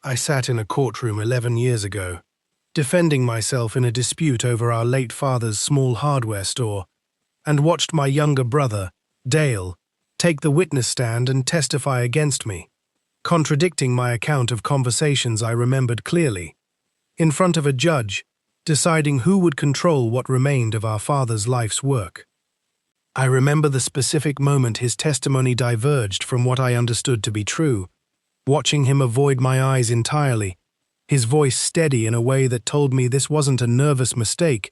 I sat in a courtroom 11 years ago, defending myself in a dispute over our late father's small hardware store, and watched my younger brother, Dale, take the witness stand and testify against me, contradicting my account of conversations I remembered clearly, in front of a judge, deciding who would control what remained of our father's life's work. I remember the specific moment his testimony diverged from what I understood to be true, watching him avoid my eyes entirely, his voice steady in a way that told me this wasn't a nervous mistake,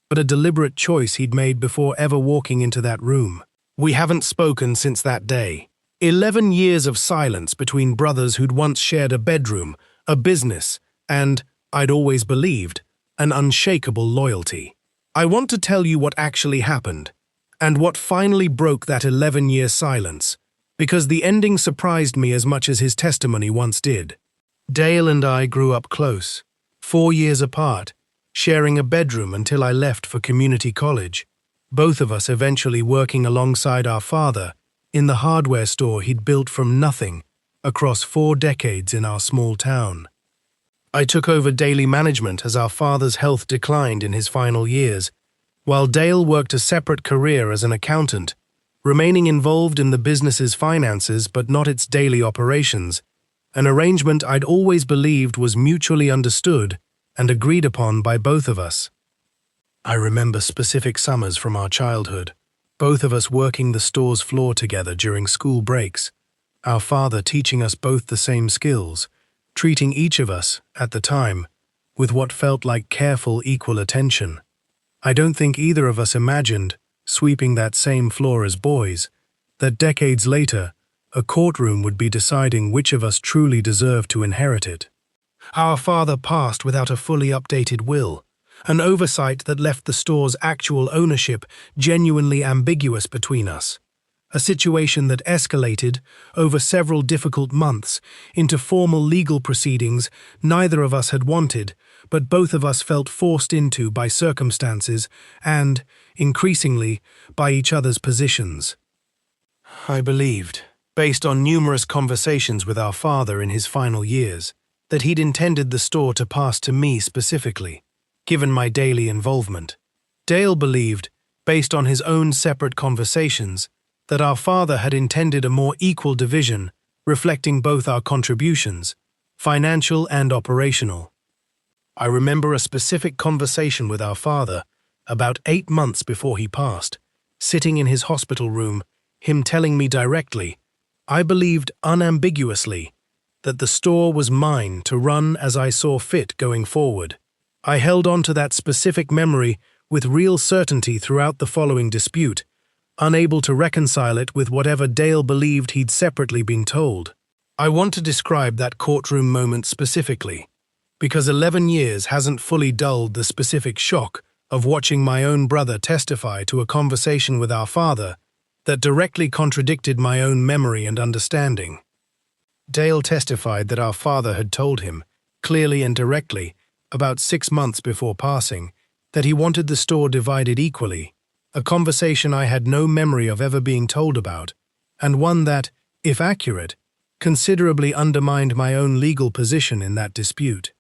but a deliberate choice he'd made before ever walking into that room. We haven't spoken since that day. 11 years of silence between brothers who'd once shared a bedroom, a business, and, I'd always believed, an unshakable loyalty. I want to tell you what actually happened, and what finally broke that 11-year silence, because the ending surprised me as much as his testimony once did. Dale and I grew up close, 4 years apart, sharing a bedroom until I left for community college, both of us eventually working alongside our father in the hardware store he'd built from nothing across 4 decades in our small town. I took over daily management as our father's health declined in his final years, while Dale worked a separate career as an accountant, remaining involved in the business's finances but not its daily operations, an arrangement I'd always believed was mutually understood and agreed upon by both of us. I remember specific summers from our childhood, both of us working the store's floor together during school breaks, our father teaching us both the same skills, treating each of us, at the time, with what felt like careful equal attention. I don't think either of us imagined, sweeping that same floor as boys, that decades later, a courtroom would be deciding which of us truly deserved to inherit it. Our father passed without a fully updated will, an oversight that left the store's actual ownership genuinely ambiguous between us, a situation that escalated over several difficult months into formal legal proceedings neither of us had wanted, but both of us felt forced into by circumstances and, increasingly, by each other's positions. I believed, based on numerous conversations with our father in his final years, that he'd intended the store to pass to me specifically, given my daily involvement. Dale believed, based on his own separate conversations, that our father had intended a more equal division, reflecting both our contributions, financial and operational. I remember a specific conversation with our father, about 8 months before he passed, sitting in his hospital room, him telling me directly, I believed unambiguously, that the store was mine to run as I saw fit going forward. I held on to that specific memory with real certainty throughout the following dispute, unable to reconcile it with whatever Dale believed he'd separately been told. I want to describe that courtroom moment specifically, because 11 years hasn't fully dulled the specific shock of watching my own brother testify to a conversation with our father that directly contradicted my own memory and understanding. Dale testified that our father had told him, clearly and directly, about 6 months before passing, that he wanted the store divided equally, a conversation I had no memory of ever being told about, and one that, if accurate, considerably undermined my own legal position in that dispute.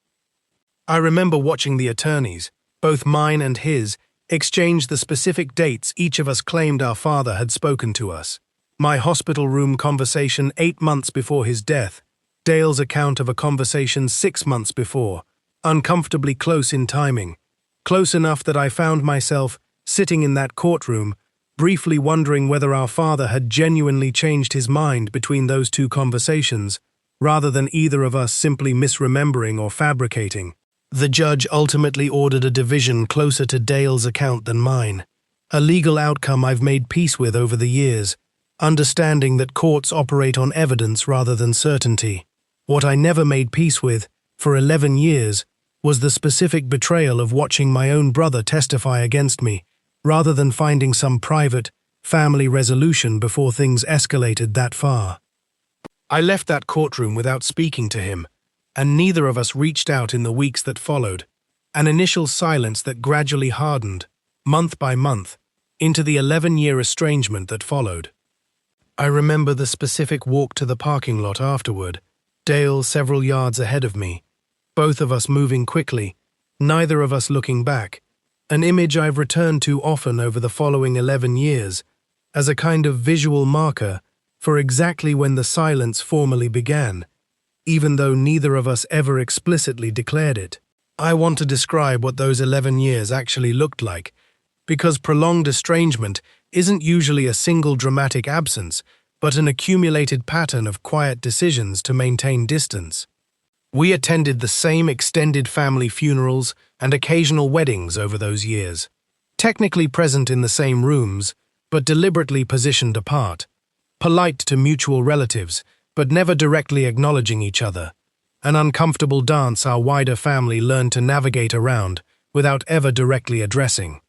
I remember watching the attorneys, both mine and his, exchange the specific dates each of us claimed our father had spoken to us. My hospital room conversation 8 months before his death, Dale's account of a conversation 6 months before, uncomfortably close in timing, close enough that I found myself, sitting in that courtroom, briefly wondering whether our father had genuinely changed his mind between those 2 conversations, rather than either of us simply misremembering or fabricating. The judge ultimately ordered a division closer to Dale's account than mine, a legal outcome I've made peace with over the years, understanding that courts operate on evidence rather than certainty. What I never made peace with, for 11 years, was the specific betrayal of watching my own brother testify against me, rather than finding some private, family resolution before things escalated that far. I left that courtroom without speaking to him, and neither of us reached out in the weeks that followed, an initial silence that gradually hardened, month by month, into the 11-year estrangement that followed. I remember the specific walk to the parking lot afterward, Dale several yards ahead of me, both of us moving quickly, neither of us looking back, an image I've returned to often over the following 11 years, as a kind of visual marker for exactly when the silence formally began, even though neither of us ever explicitly declared it. I want to describe what those 11 years actually looked like, because prolonged estrangement isn't usually a single dramatic absence, but an accumulated pattern of quiet decisions to maintain distance. We attended the same extended family funerals and occasional weddings over those years, technically present in the same rooms, but deliberately positioned apart, polite to mutual relatives, but never directly acknowledging each other, an uncomfortable dance our wider family learned to navigate around without ever directly addressing.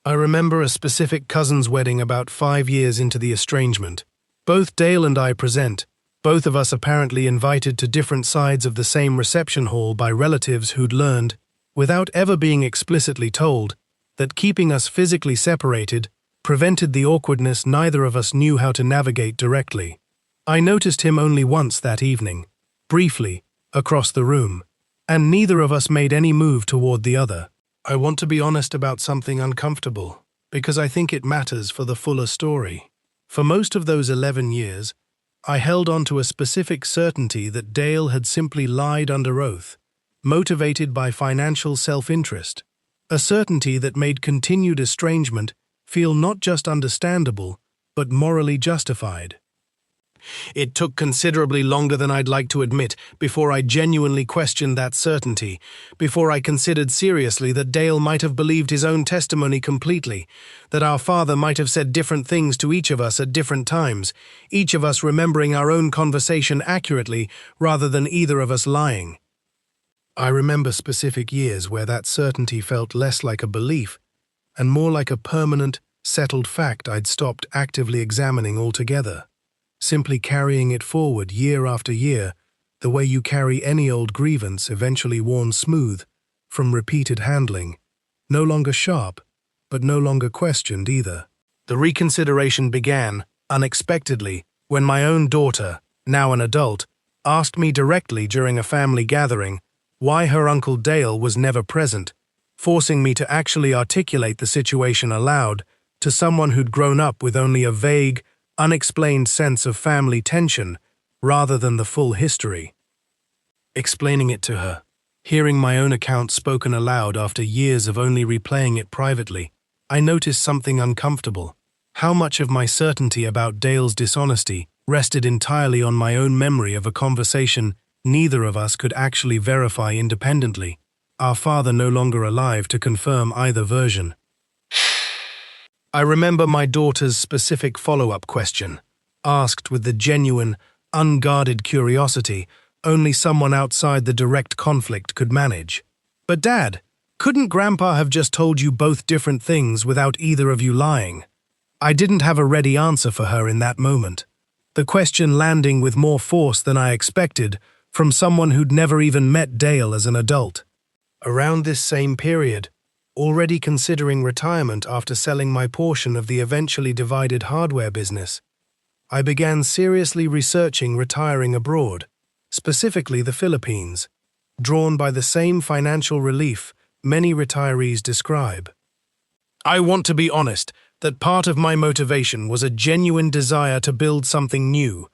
I remember a specific cousin's wedding about 5 years into the estrangement. Both Dale and I present, both of us apparently invited to different sides of the same reception hall by relatives who'd learned, without ever being explicitly told, that keeping us physically separated prevented the awkwardness neither of us knew how to navigate directly. I noticed him only once that evening, briefly, across the room, and neither of us made any move toward the other. I want to be honest about something uncomfortable, because I think it matters for the fuller story. For most of those 11 years, I held on to a specific certainty that Dale had simply lied under oath, motivated by financial self-interest, a certainty that made continued estrangement feel not just understandable, but morally justified. It took considerably longer than I'd like to admit before I genuinely questioned that certainty, before I considered seriously that Dale might have believed his own testimony completely, that our father might have said different things to each of us at different times, each of us remembering our own conversation accurately rather than either of us lying. I remember specific years where that certainty felt less like a belief and more like a permanent, settled fact I'd stopped actively examining altogether. Simply carrying it forward year after year, the way you carry any old grievance eventually worn smooth from repeated handling, no longer sharp, but no longer questioned either. The reconsideration began, unexpectedly, when my own daughter, now an adult, asked me directly during a family gathering why her Uncle Dale was never present, forcing me to actually articulate the situation aloud to someone who'd grown up with only a vague, unexplained sense of family tension rather than the full history. Explaining it to her, hearing my own account spoken aloud after years of only replaying it privately, I noticed something uncomfortable. How much of my certainty about Dale's dishonesty rested entirely on my own memory of a conversation neither of us could actually verify independently, our father no longer alive to confirm either version. I remember my daughter's specific follow-up question, asked with the genuine, unguarded curiosity only someone outside the direct conflict could manage. But Dad, couldn't Grandpa have just told you both different things without either of you lying? I didn't have a ready answer for her in that moment, the question landing with more force than I expected from someone who'd never even met Dale as an adult. Around this same period, already considering retirement after selling my portion of the eventually divided hardware business, I began seriously researching retiring abroad, specifically the Philippines, drawn by the same financial relief many retirees describe. I want to be honest that part of my motivation was a genuine desire to build something new,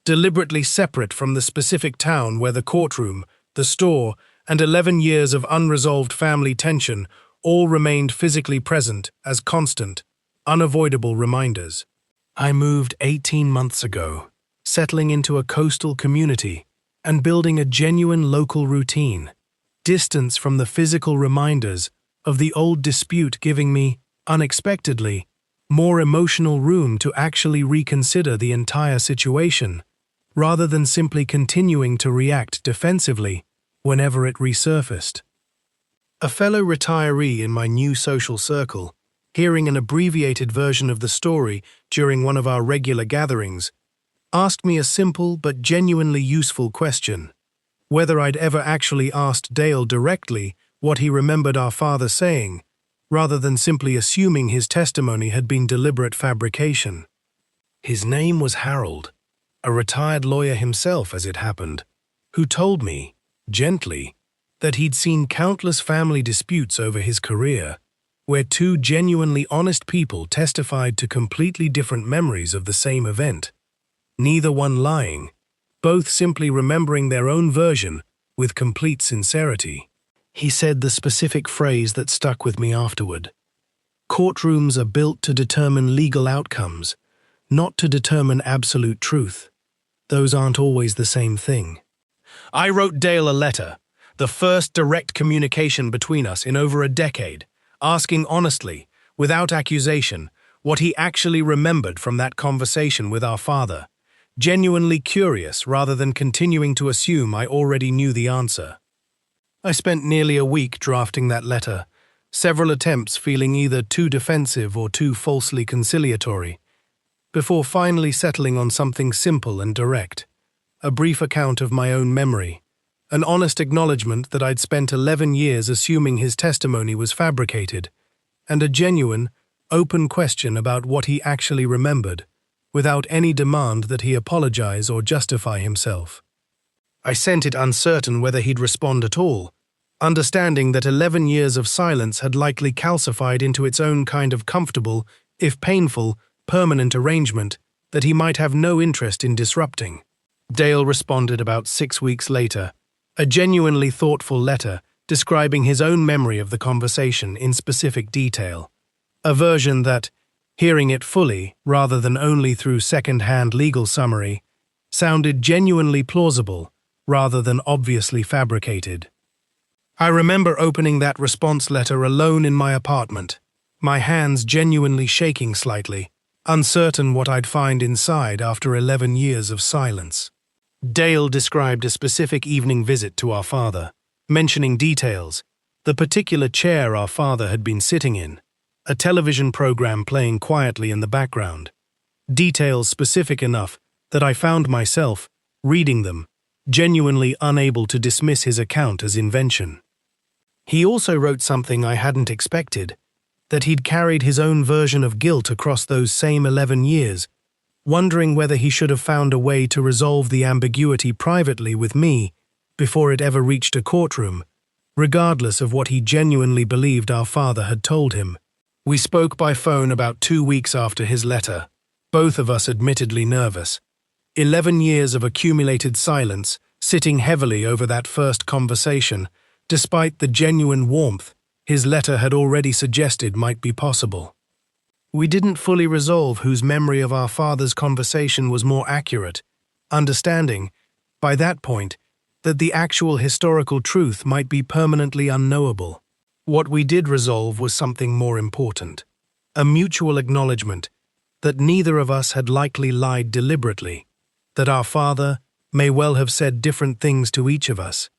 deliberately separate from the specific town where the courtroom, the store, and 11 years of unresolved family tension all remained physically present as constant, unavoidable reminders. I moved 18 months ago, settling into a coastal community and building a genuine local routine, distance from the physical reminders of the old dispute giving me, unexpectedly, more emotional room to actually reconsider the entire situation, rather than simply continuing to react defensively whenever it resurfaced. A fellow retiree in my new social circle, hearing an abbreviated version of the story during one of our regular gatherings, asked me a simple but genuinely useful question: whether I'd ever actually asked Dale directly what he remembered our father saying, rather than simply assuming his testimony had been deliberate fabrication. His name was Harold, a retired lawyer himself as it happened, who told me, gently, that he'd seen countless family disputes over his career, where two genuinely honest people testified to completely different memories of the same event, neither one lying, both simply remembering their own version with complete sincerity. He said the specific phrase that stuck with me afterward. Courtrooms are built to determine legal outcomes, not to determine absolute truth. Those aren't always the same thing. I wrote Dale a letter, the first direct communication between us in over a decade, asking honestly, without accusation, what he actually remembered from that conversation with our father, genuinely curious rather than continuing to assume I already knew the answer. I spent nearly a week drafting that letter, several attempts feeling either too defensive or too falsely conciliatory, before finally settling on something simple and direct, a brief account of my own memory, an honest acknowledgement that I'd spent 11 years assuming his testimony was fabricated, and a genuine, open question about what he actually remembered, without any demand that he apologize or justify himself. I sent it uncertain whether he'd respond at all, understanding that 11 years of silence had likely calcified into its own kind of comfortable, if painful, permanent arrangement that he might have no interest in disrupting. Dale responded about 6 weeks later, a genuinely thoughtful letter describing his own memory of the conversation in specific detail, a version that, hearing it fully rather than only through second-hand legal summary, sounded genuinely plausible rather than obviously fabricated. I remember opening that response letter alone in my apartment, my hands genuinely shaking slightly, uncertain what I'd find inside after 11 years of silence. Dale described a specific evening visit to our father, mentioning details, the particular chair our father had been sitting in, a television program playing quietly in the background, details specific enough that I found myself, reading them, genuinely unable to dismiss his account as invention. He also wrote something I hadn't expected, that he'd carried his own version of guilt across those same 11 years, wondering whether he should have found a way to resolve the ambiguity privately with me before it ever reached a courtroom, regardless of what he genuinely believed our father had told him. We spoke by phone about 2 weeks after his letter, both of us admittedly nervous. 11 years of accumulated silence, sitting heavily over that first conversation, despite the genuine warmth his letter had already suggested might be possible. We didn't fully resolve whose memory of our father's conversation was more accurate, understanding, by that point, that the actual historical truth might be permanently unknowable. What we did resolve was something more important, a mutual acknowledgement that neither of us had likely lied deliberately, that our father may well have said different things to each of us,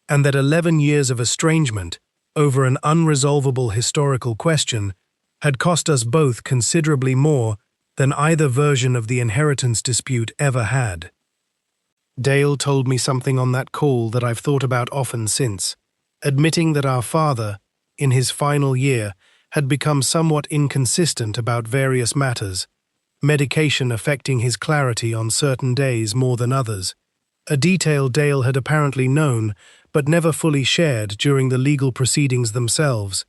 and that 11 years of estrangement over an unresolvable historical question had cost us both considerably more than either version of the inheritance dispute ever had. Dale told me something on that call that I've thought about often since, admitting that our father, in his final year, had become somewhat inconsistent about various matters, medication affecting his clarity on certain days more than others, a detail Dale had apparently known but never fully shared during the legal proceedings themselves,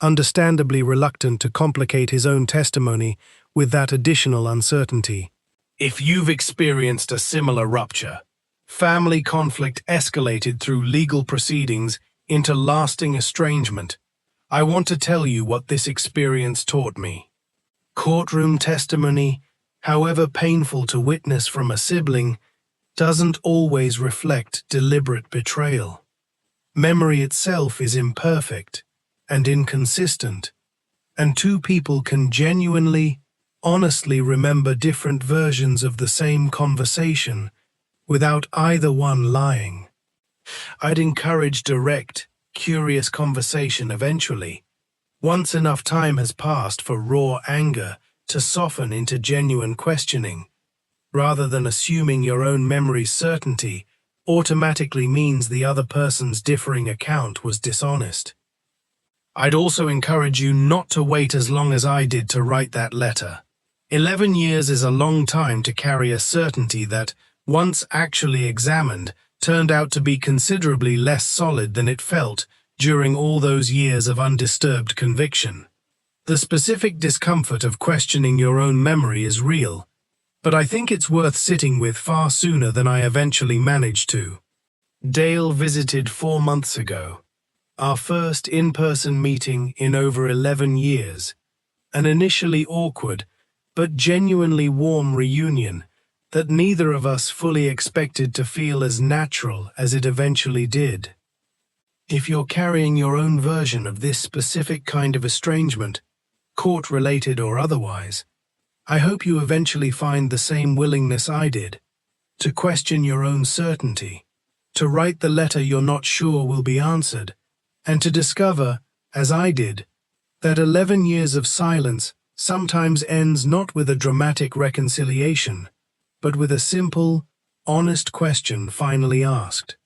understandably reluctant to complicate his own testimony with that additional uncertainty. If you've experienced a similar rupture, family conflict escalated through legal proceedings into lasting estrangement, I want to tell you what this experience taught me. Courtroom testimony, however painful to witness from a sibling, doesn't always reflect deliberate betrayal. Memory itself is imperfect and inconsistent, and two people can genuinely, honestly remember different versions of the same conversation without either one lying. I'd encourage direct, curious conversation eventually, once enough time has passed for raw anger to soften into genuine questioning, rather than assuming your own memory's certainty automatically means the other person's differing account was dishonest. I'd also encourage you not to wait as long as I did to write that letter. 11 years is a long time to carry a certainty that, once actually examined, turned out to be considerably less solid than it felt during all those years of undisturbed conviction. The specific discomfort of questioning your own memory is real, but I think it's worth sitting with far sooner than I eventually managed to. Dale visited 4 months ago, our first in-person meeting in over 11 years, an initially awkward but genuinely warm reunion that neither of us fully expected to feel as natural as it eventually did. If you're carrying your own version of this specific kind of estrangement, court-related or otherwise, I hope you eventually find the same willingness I did, to question your own certainty, to write the letter you're not sure will be answered, and to discover, as I did, that 11 years of silence sometimes ends not with a dramatic reconciliation, but with a simple, honest question finally asked.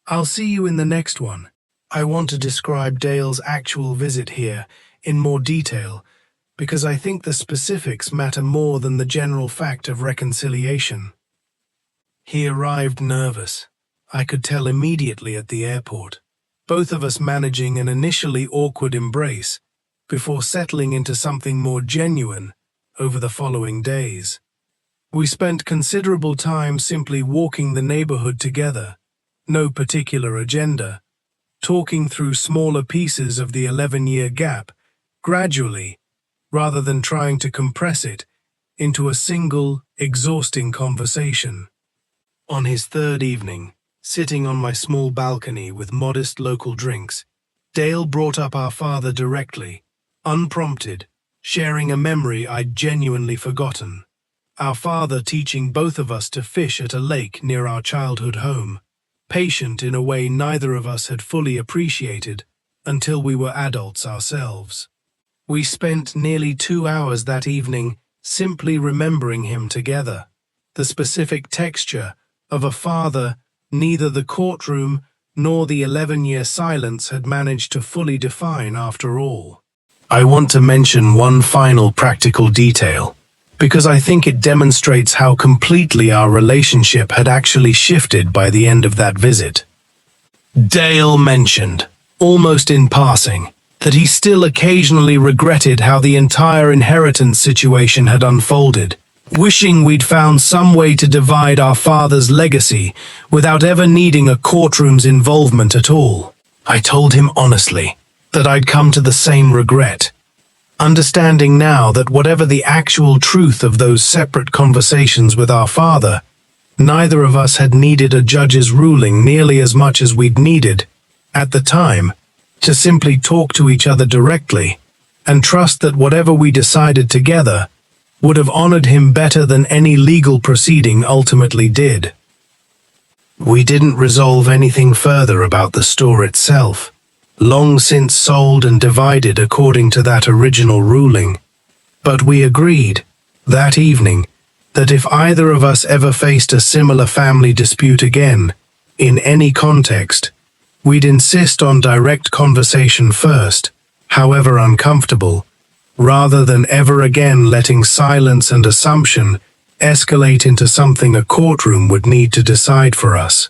I'll see you in the next one. I want to describe Dale's actual visit here in more detail, because I think the specifics matter more than the general fact of reconciliation. He arrived nervous. I could tell immediately at the airport, both of us managing an initially awkward embrace before settling into something more genuine over the following days. We spent considerable time simply walking the neighborhood together, no particular agenda, talking through smaller pieces of the 11-year gap, gradually, rather than trying to compress it into a single, exhausting conversation. On his third evening, sitting on my small balcony with modest local drinks, Dale brought up our father directly, unprompted, sharing a memory I'd genuinely forgotten. Our father teaching both of us to fish at a lake near our childhood home, patient in a way neither of us had fully appreciated until we were adults ourselves. We spent nearly 2 hours that evening simply remembering him together, the specific texture of a father neither the courtroom nor the 11-year silence had managed to fully define after all. I want to mention one final practical detail, because I think it demonstrates how completely our relationship had actually shifted by the end of that visit. Dale mentioned, almost in passing, that he still occasionally regretted how the entire inheritance situation had unfolded, wishing we'd found some way to divide our father's legacy without ever needing a courtroom's involvement at all. I told him honestly that I'd come to the same regret, understanding now that whatever the actual truth of those separate conversations with our father, neither of us had needed a judge's ruling nearly as much as we'd needed, at the time, to simply talk to each other directly and trust that whatever we decided together would have honored him better than any legal proceeding ultimately did. We didn't resolve anything further about the store itself, long since sold and divided according to that original ruling, but we agreed, that evening, that if either of us ever faced a similar family dispute again, in any context, we'd insist on direct conversation first, however uncomfortable, rather than ever again letting silence and assumption escalate into something a courtroom would need to decide for us.